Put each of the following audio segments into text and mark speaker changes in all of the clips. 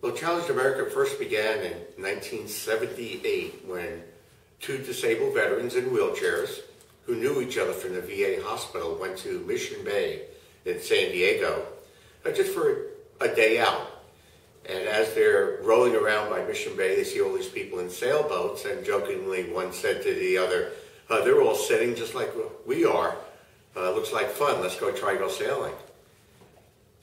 Speaker 1: Well, Challenged America first began in 1978 when two disabled veterans in wheelchairs who knew each other from the VA hospital went to Mission Bay in San Diego just for a day out. And as they're rolling around by Mission Bay, they see all these people in sailboats, and jokingly one said to the other, they're all sitting just like we are. Looks like fun. Let's go sailing.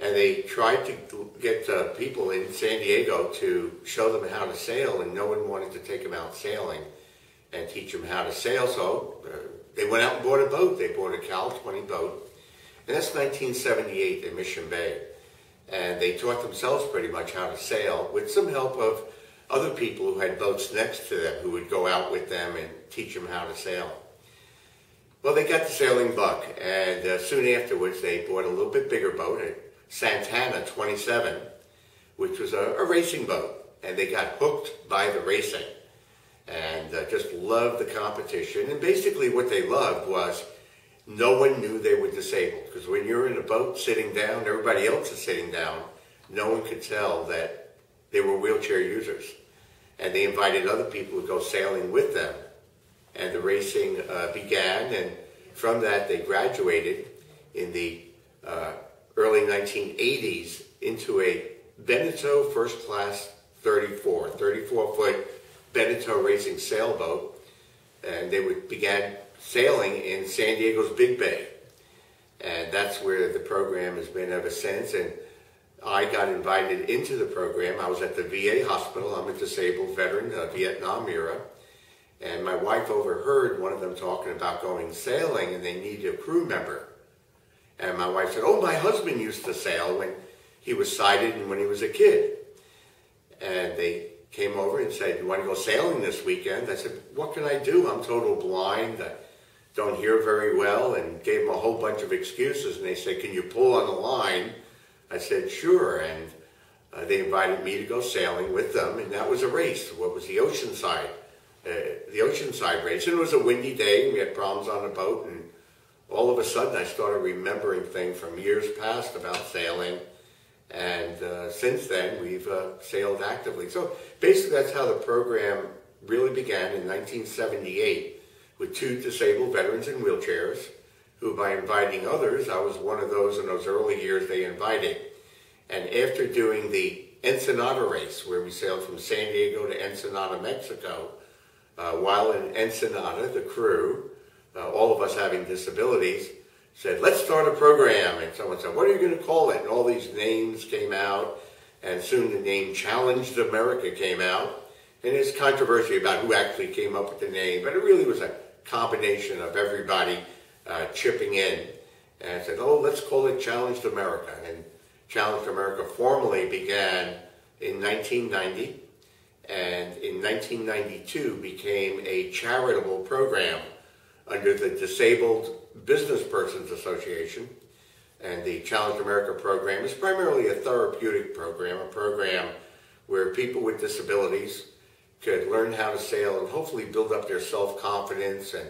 Speaker 1: And they tried to get people in San Diego to show them how to sail, and no one wanted to take them out sailing and teach them how to sail. So they went out and bought a boat. They bought a Cal 20 boat. And that's 1978 in Mission Bay. And they taught themselves pretty much how to sail with some help of other people who had boats next to them who would go out with them and teach them how to sail. Well, they got the sailing bug, and soon afterwards they bought a little bit bigger boat, a Santana 27, which was a racing boat. And they got hooked by the racing and just loved the competition. And basically what they loved was no one knew they were disabled, because when you're in a boat sitting down, everybody else is sitting down, no one could tell that they were wheelchair users. And they invited other people to go sailing with them. And the racing began, and from that they graduated in the early 1980s into a Beneteau First Class 34-foot Beneteau racing sailboat. And they began sailing in San Diego's Big Bay. And that's where the program has been ever since. And I got invited into the program. I was at the VA hospital. I'm a disabled veteran, Vietnam era. And my wife overheard one of them talking about going sailing, and they needed a crew member. And my wife said, "Oh, my husband used to sail when he was sighted and when he was a kid." And they came over and said, "You want to go sailing this weekend?" I said, "What can I do? I'm total blind. I don't hear very well," and gave them a whole bunch of excuses. And they said, "Can you pull on the line?" I said, "Sure." And they invited me to go sailing with them, and that was a race. What was the Oceanside race. And it was a windy day, and we had problems on the boat, and all of a sudden I started remembering things from years past about sailing, and since then we've sailed actively. So basically that's how the program really began in 1978 with two disabled veterans in wheelchairs who, by inviting others, I was one of those in those early years they invited. And after doing the Ensenada race, where we sailed from San Diego to Ensenada, Mexico, while in Ensenada, the crew, all of us having disabilities, said, "Let's start a program." And someone said, "What are you going to call it?" And all these names came out, and soon the name Challenged America came out. And there's controversy about who actually came up with the name, but it really was a combination of everybody chipping in. And I said, "Oh, let's call it Challenged America." And Challenged America formally began in 1990. And in 1992 became a charitable program under the Disabled Business Persons Association. And the Challenged America program is primarily a therapeutic program, a program where people with disabilities could learn how to sail and hopefully build up their self-confidence, and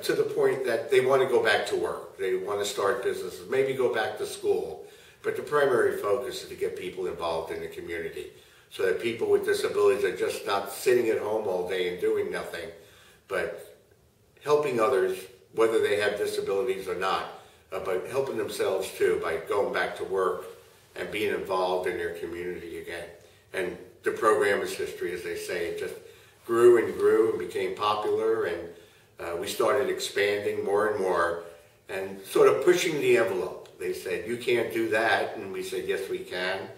Speaker 1: to the point that they want to go back to work. They want to start businesses, maybe go back to school. But the primary focus is to get people involved in the community, so that people with disabilities are just not sitting at home all day and doing nothing, but helping others, whether they have disabilities or not, but helping themselves too by going back to work and being involved in their community again. And the program is history, as they say. It just grew and became popular, and we started expanding more and more and sort of pushing the envelope. They said, "You can't do that," and we said, "Yes, we can."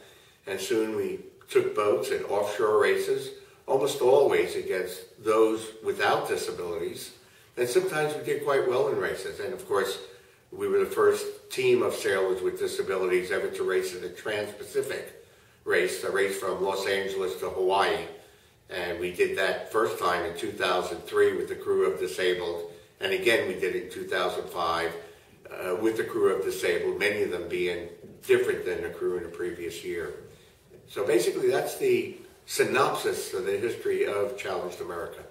Speaker 1: And soon we took boats and offshore races, almost always against those without disabilities. And sometimes we did quite well in races. And of course, we were the first team of sailors with disabilities ever to race in the Trans-Pacific race, a race from Los Angeles to Hawaii. And we did that first time in 2003 with the crew of disabled. And again, we did it in 2005 with the crew of disabled, many of them being different than the crew in the previous year. So basically, that's the synopsis of the history of Challenged America.